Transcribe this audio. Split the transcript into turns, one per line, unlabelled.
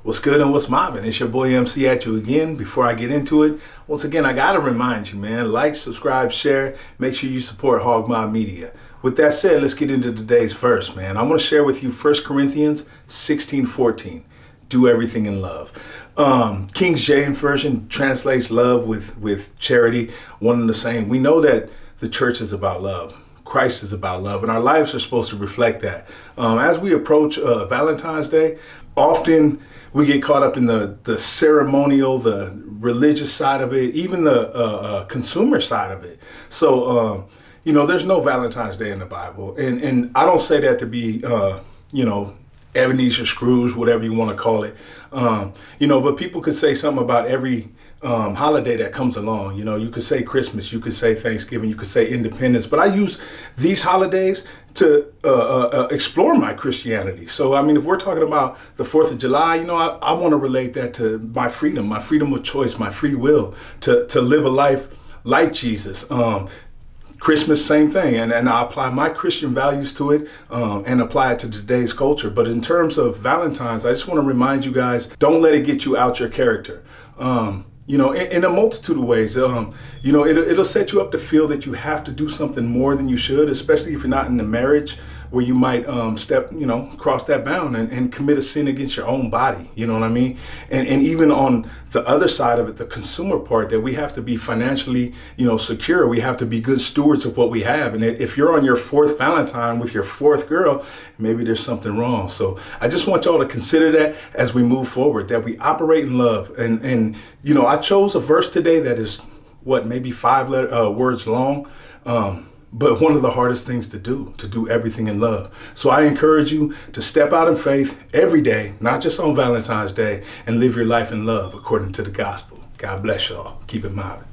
What's good and what's mobbing? It's your boy MC at you again. Before I get into it, once again, I gotta remind you, man, like, subscribe, share, make sure you support Hog Mob Media. With that said, let's get into today's verse, man. I want to share with you 1 Corinthians 16:14. Do everything in love. King James Version translates love with charity, one and the same. We know that the church is about love. Christ is about love, and our lives are supposed to reflect that. As we approach Valentine's Day, often we get caught up in the ceremonial, the religious side of it, even the consumer side of it. So, there's no Valentine's Day in the Bible. And I don't say that to be, Ebenezer Scrooge, whatever you want to call it. But people could say something about every holiday that comes along. You could say Christmas, you could say Thanksgiving, you could say Independence, but I use these holidays to explore my Christianity. So, if we're talking about the 4th of July, I want to relate that to my freedom of choice, my free will to live a life like Jesus. Christmas, same thing. And I apply my Christian values to it and apply it to today's culture. But in terms of Valentine's, I just want to remind you guys, don't let it get you out your character. In a multitude of ways, it'll set you up to feel that you have to do something more than you should, especially if you're not in a marriage where you might cross that bound and commit a sin against your own body. You know what I mean? And even on the other side of it, the consumer part, that we have to be financially, secure. We have to be good stewards of what we have. And if you're on your 4th Valentine with your 4th girl, maybe there's something wrong. So I just want y'all to consider that as we move forward, that we operate in love. And I chose a verse today that is maybe 5 words long. But one of the hardest things to do everything in love. So I encourage you to step out in faith every day, not just on Valentine's Day, and live your life in love according to the gospel. God bless y'all. Keep it mobbing.